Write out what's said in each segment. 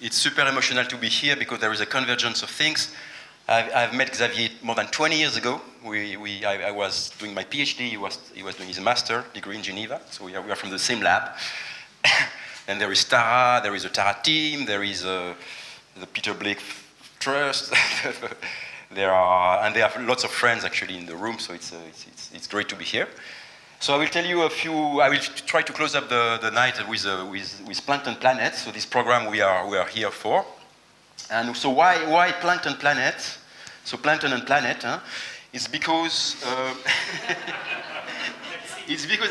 It's super emotional to be here because there is a convergence of things. I've met Xavier more than 20 years ago. I was doing my PhD, he was doing his master degree in Geneva, so we are from the same lab. And there is Tara, there is a Tara team, there is the Peter Blake Trust. There are lots of friends actually in the room, so it's great to be here. So I will tell you I will try to close up the night with Plankton Planet, so this program we are here for. And so why Plankton Planet? So Plankton and Planet, it's because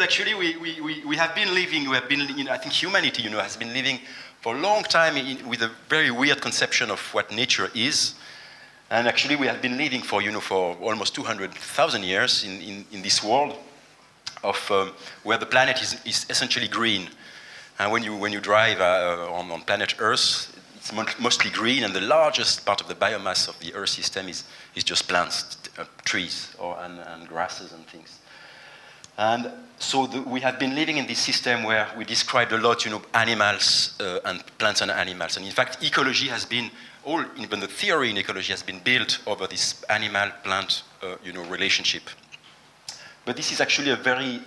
actually we have been living, I think humanity, has been living for a long time with a very weird conception of what nature is. And actually we have been living for almost 200,000 years in this world of where the planet is essentially green. And when you drive on planet Earth, it's mostly green, and the largest part of the biomass of the Earth system is just plants, trees, and grasses and things. And so we have been living in this system where we described a lot, animals and plants and animals. And in fact, ecology has been even the theory in ecology has been built over this animal-plant, relationship. But this is actually a very,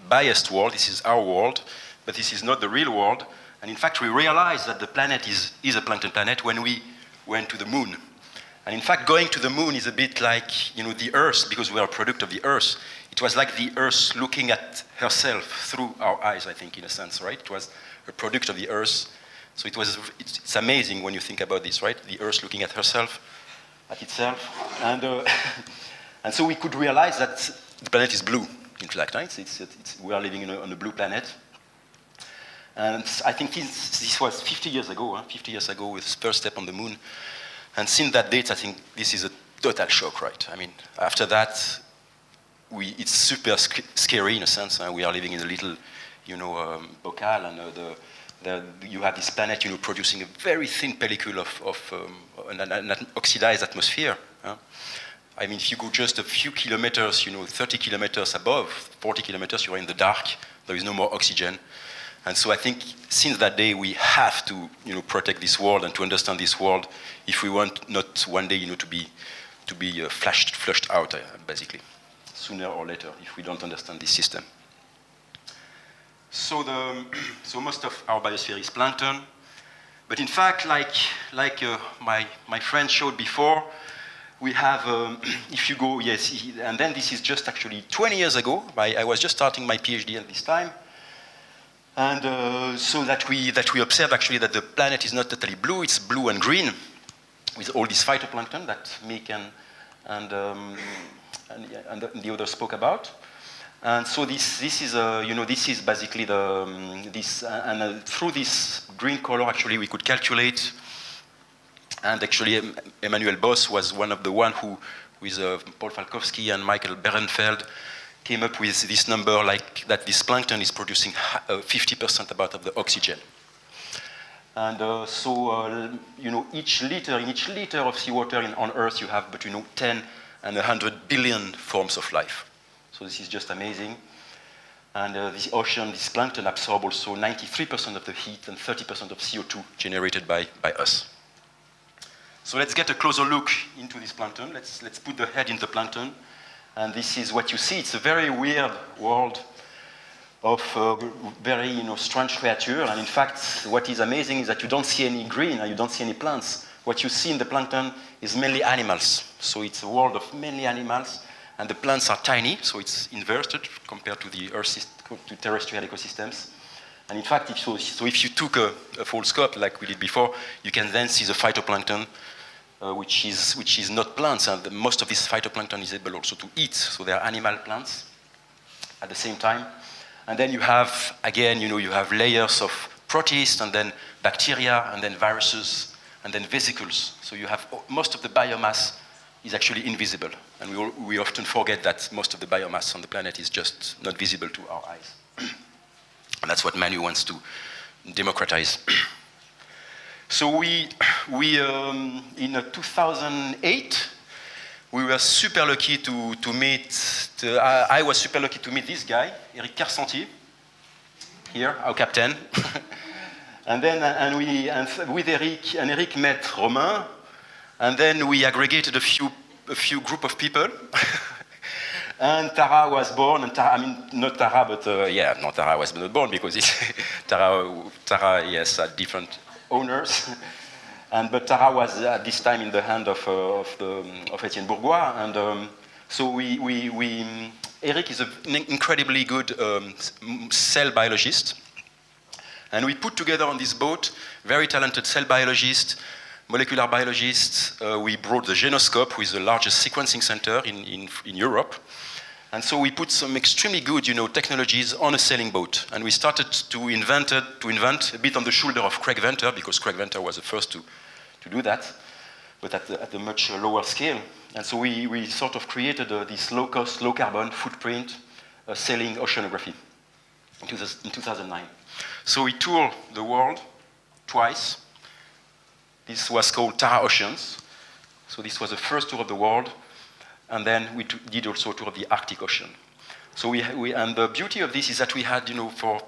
biased world. This is our world, but this is not the real world. And in fact, we realized that the planet is a plankton planet when we went to the moon. And in fact, going to the moon is a bit like, the Earth, because we are a product of the Earth. It was like the Earth looking at herself through our eyes, I think, in a sense, right? It was a product of the Earth. So it's amazing when you think about this, right? The Earth looking at herself, at itself. And, and so we could realize that the planet is blue, in fact, right? We are living on a blue planet. And I think this was 50 years ago, 50 years ago with first step on the moon. And since that date, I think this is a total shock, right? I mean, after that, it's super scary in a sense. We are living in a little, bocal, and you have this planet, producing a very thin pellicule of an oxidized atmosphere. I mean, if you go just a few kilometers, 30 kilometers above, 40 kilometers, you're in the dark. There is no more oxygen. And so I think since that day, we have to, protect this world and to understand this world if we want not one day, to be flushed out, basically, sooner or later, if we don't understand this system. So most of our biosphere is plankton, but in fact, like my friend showed before, we have, if you go, and then this is just actually 20 years ago. I was just starting my PhD at this time. And so that we observe actually that the planet is not totally blue, it's blue and green, with all this phytoplankton that Mick and the others spoke about. And so this is this is basically through this green color actually we could calculate. And actually Emmanuel Boss was one of the who with Paul Falkowski and Michael Berenfeld came up with this number, like that this plankton is producing 50% about of the oxygen. And in each liter of seawater on Earth, you have between 10 and 100 billion forms of life. So this is just amazing. And this ocean, this plankton absorbs also 93% of the heat and 30% of CO2 generated by us. So let's get a closer look into this plankton. Let's put the head in the plankton. And this is what you see. It's a very weird world of very strange creature. And in fact, what is amazing is that you don't see any green and you don't see any plants. What you see in the plankton is mainly animals. So it's a world of mainly animals. And the plants are tiny, so it's inverted compared to the Earth, to terrestrial ecosystems. And in fact, if you took a full scope like we did before, you can then see the phytoplankton, which is not plants, and most of this phytoplankton is able also to eat, so they are animal plants at the same time. And then you have, again, you have layers of protists, and then bacteria, and then viruses, and then vesicles. So you have most of the biomass is actually invisible, and we often forget that most of the biomass on the planet is just not visible to our eyes. And that's what Manu wants to democratize. So in 2008, we were super lucky to meet, I was super lucky to meet this guy, Eric Carcentier, here, our captain. And then, with Eric met Romain, and then we aggregated a few group of people. And Tara was born, and Tara, I mean, not Tara, but Tara was not born because Tara, yes, had different owners. But Tara was at this time in the hand of Etienne Bourgois, and so Eric is an incredibly good cell biologist, and we put together on this boat very talented cell biologists, molecular biologists. We brought the Genoscope, who is the largest sequencing center in Europe. And so we put some extremely good, technologies on a sailing boat. And we started to invent a bit on the shoulder of Craig Venter, because Craig Venter was the first to do that, but at a much lower scale. And so we sort of created this low-cost, low-carbon footprint sailing oceanography in 2009. So we toured the world twice. This was called Tara Oceans. So this was the first tour of the world. And then we did also a tour of the Arctic Ocean. So and the beauty of this is that we had, for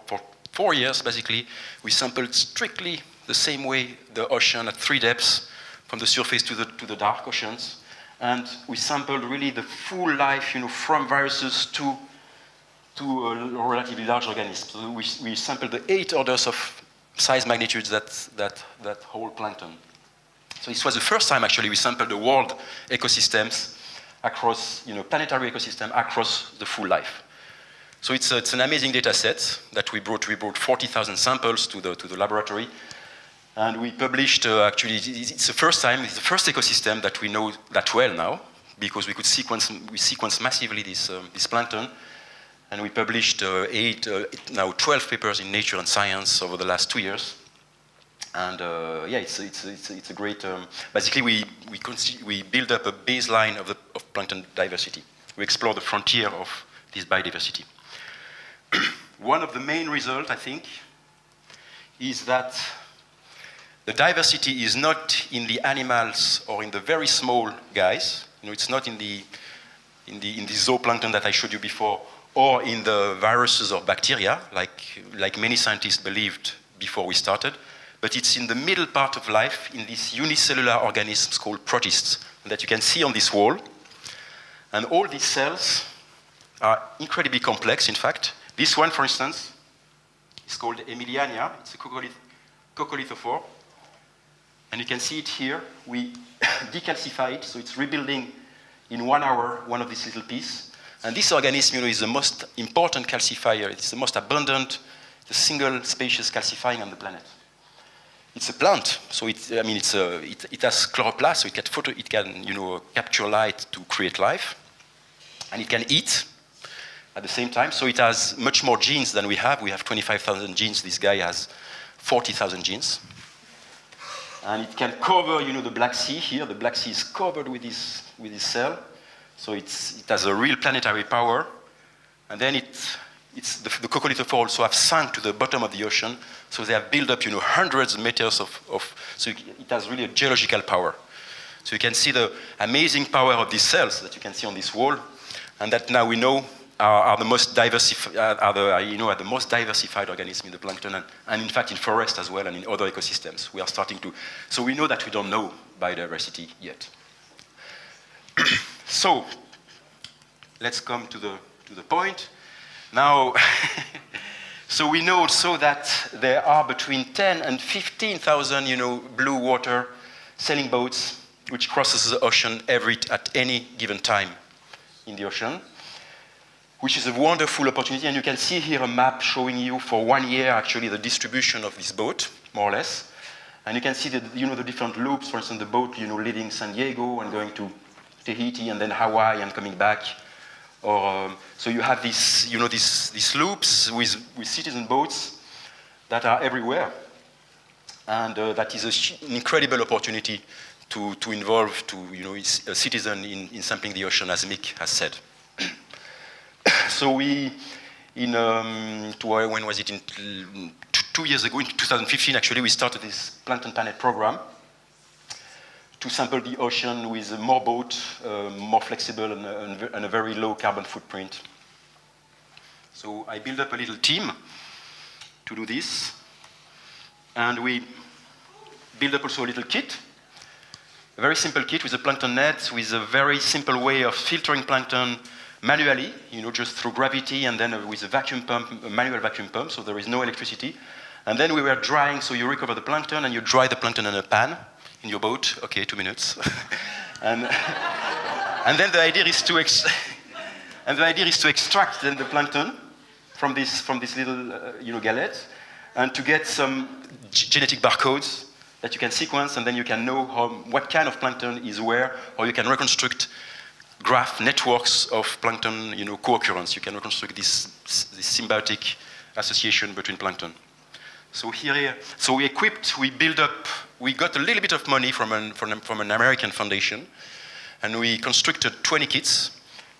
4 years, basically, we sampled strictly the same way the ocean at 3 depths, from the surface to the dark oceans. And we sampled really the full life, from viruses to relatively large organisms. So we sampled the 8 orders of size magnitudes that whole plankton. So this was the first time, actually, we sampled the world ecosystems across, planetary ecosystem across the full life. So it's an amazing data set that we brought 40,000 samples to the laboratory. And we published, actually, it's the first ecosystem that we know that well now, because we sequence massively this plankton. And we published 12 papers in Nature and Science over the last 2 years. And it's a great. Basically, we build up a baseline of plankton diversity. We explore the frontier of this biodiversity. One of the main results, I think, is that the diversity is not in the animals or in the very small guys. It's not in the zooplankton that I showed you before, or in the viruses or bacteria, like many scientists believed before we started. But it's in the middle part of life, in these unicellular organisms called protists, that you can see on this wall. And all these cells are incredibly complex, in fact. This one, for instance, is called Emiliania. It's a coccolithophore. And you can see it here. We decalcify it, so it's rebuilding in 1 hour one of these little pieces. And this organism, is the most important calcifier. It's the most abundant, the single species calcifying on the planet. It's a plant, so it has chloroplast, so it can capture light to create life, and it can eat at the same time. So it has much more genes than we have. We have 25,000 genes. This guy has 40,000 genes, and it can cover the Black Sea here. The Black Sea is covered with this cell, so it has a real planetary power, and then the coccolithophore also have sunk to the bottom of the ocean, so they have built up, hundreds of meters so it has really a geological power. So you can see the amazing power of these cells that you can see on this wall, and that now we know are the most diversified, are the most diversified organism in the plankton, and in fact in forest as well, and in other ecosystems. We are starting to, so we know that we don't know biodiversity yet. So let's come to the point. Now, so we know also that there are between 10 and 15,000, blue water sailing boats which crosses the ocean at any given time in the ocean, which is a wonderful opportunity. And you can see here a map showing you for 1 year actually the distribution of this boat, more or less. And you can see that the different loops. For instance, the boat leaving San Diego and going to Tahiti and then Hawaii and coming back. Or so you have these loops with citizen boats that are everywhere, and that is an incredible opportunity to involve a citizen in sampling the ocean, as Mick has said. So when was it? In 2 years ago, in 2015, actually, we started this Plankton Planet program to sample the ocean with more boat, more flexible, and a very low carbon footprint. So I built up a little team to do this. And we build up also a little kit, a very simple kit with a plankton net, with a very simple way of filtering plankton manually, just through gravity, and then with a vacuum pump, a manual vacuum pump, so there is no electricity. And then we were drying, so you recover the plankton and you dry the plankton in a pan in your boat. Okay, 2 minutes. and then the idea is to extract then the plankton from this little gallet, and to get some genetic barcodes that you can sequence, and then you can know what kind of plankton is where, or you can reconstruct graph networks of plankton, co-occurrence. You can reconstruct this symbiotic association between plankton. So we built up, we got a little bit of money from an American foundation, and we constructed 20 kits.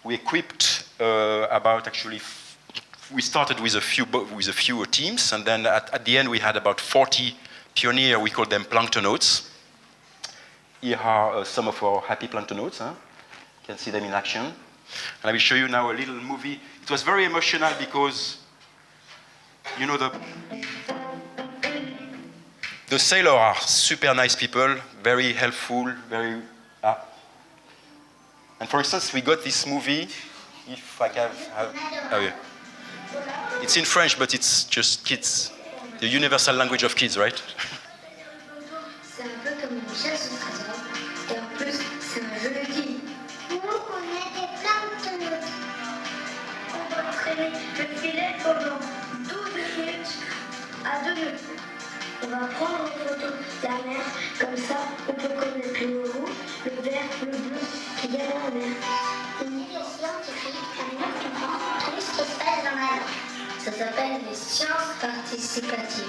We equipped we started with a few teams, and then at the end we had about 40 pioneers. We called them planktonauts. Here are some of our happy planktonauts. You can see them in action. And I will show you now a little movie. It was very emotional because, the sailors are super nice people, very helpful, very... And for instance, we got this movie, if I can have... Oh yeah. It's in French, but it's just kids. The universal language of kids, right? C'est un peu comme une chasse au trésor, et en plus, c'est un jeu de quilles. Nous, on est des planktonautes. On va traîner le filet pendant 12 minutes à 2 nœuds. On va prendre en photo la mer, comme ça, on peut connaître le rouge, le vert, le bleu qu'il y a dans la mer. Une idée scientifique, un autre comprend tout ce qui se passe dans la mer. Ça s'appelle les sciences participatives.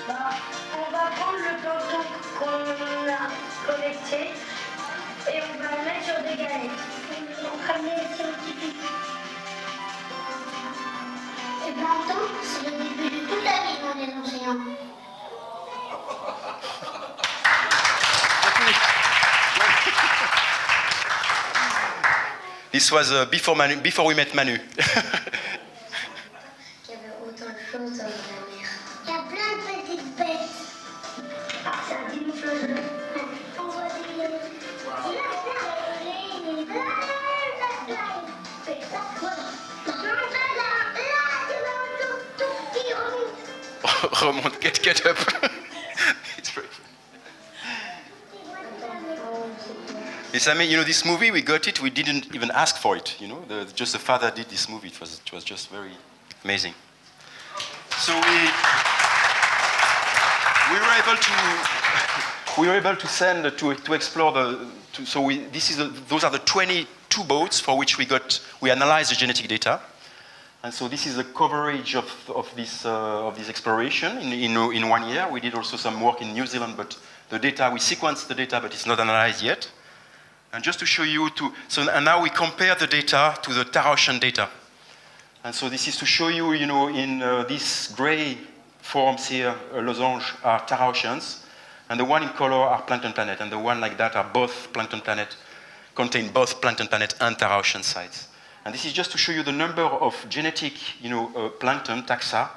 On va prendre le plancton qu'on a collecté et on va le mettre sur des galettes. On ramener les scientifiques. Le plancton, c'est le début de toute la vie dans les océans. This was before we met Manu. Il y avait autant de choses dans la mer. Il y a plein de petites bêtes. Ah, c'est un dinosaure. On voit des... Il y a c'est ça, voilà. Remonte, get up. It's very funny. Yes, I mean, this movie, we got it, we didn't even ask for it, just the father did this movie. It was just very amazing. So we were able to send to explore those are the 22 boats for which we analyzed the genetic data. And so this is the coverage of this exploration in 1 year. We did also some work in New Zealand, but the data, we sequenced the data, but it's not analyzed yet. And just to show you, and now we compare the data to the Tara Ocean data. And so this is to show you, in these gray forms here, losange, are Tara Oceans, and the one in color are Plankton Planet, and the one like that are both Plankton Planet, contain both Plankton Planet and Tara Ocean sites. And this is just to show you the number of genetic, plankton, taxa,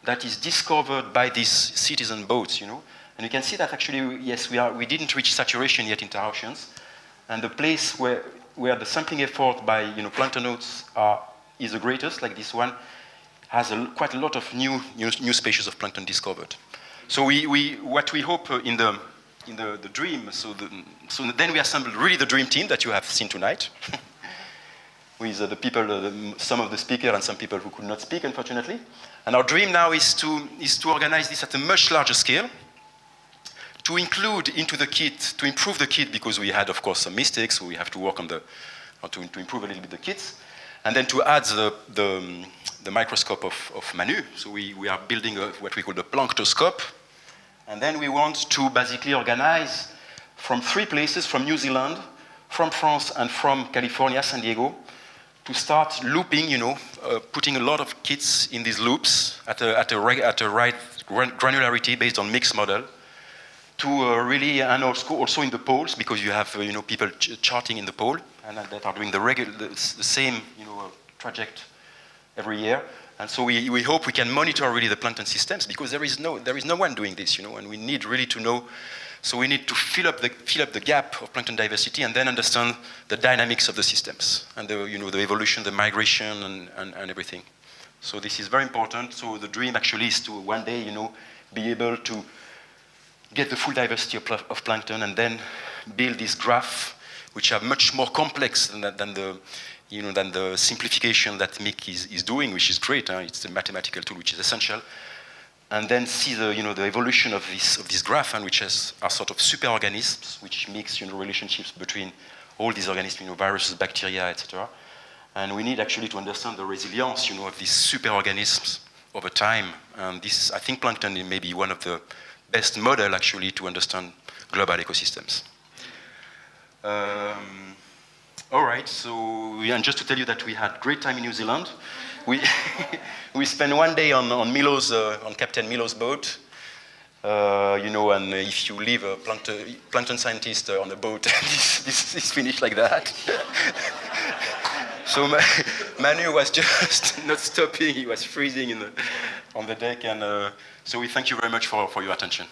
that is discovered by these citizen boats, And you can see that actually, yes, we didn't reach saturation yet in Tara Oceans. And the place where the sampling effort by planktonauts is the greatest, like this one, has quite a lot of new species of plankton discovered. So what we hope in the dream, so then we assembled really the dream team that you have seen tonight, with the people, some of the speakers and some people who could not speak, unfortunately. And our dream now is to organize this at a much larger scale, to include into the kit, to improve the kit, because we had, of course, some mistakes, so we have to work on to improve a little bit the kits, and then to add the microscope of Manu. So we are building what we call the planktoscope, and then we want to basically organize from 3 places, from New Zealand, from France, and from California, San Diego, to start looping, putting a lot of kits in these loops at a right granularity based on mixed model, to really, and also in the poles, because you have people charting in the pole, and that are doing the same traject every year. And so we hope we can monitor really the plankton systems, because there is no one doing this, and we need really to know. So we need to fill up the gap of plankton diversity and then understand the dynamics of the systems and the evolution, the migration, and everything. So this is very important. So the dream actually is to one day, be able to get the full diversity of plankton and then build this graph, which are much more complex than the simplification that Mick is doing, which is great. It's a mathematical tool which is essential. And then see the evolution of this graph, and which are sort of superorganisms, which makes relationships between all these organisms, viruses, bacteria, etc. And we need actually to understand the resilience, of these superorganisms over time. And this, I think, plankton may be one of the best model actually to understand global ecosystems. All right, so and just to tell you that we had great time in New Zealand. We spent one day on Captain Milo's boat, and if you leave a plankton scientist on a boat, this is finished like that. So Manu was just not stopping; he was freezing on the deck, and so we thank you very much for your attention.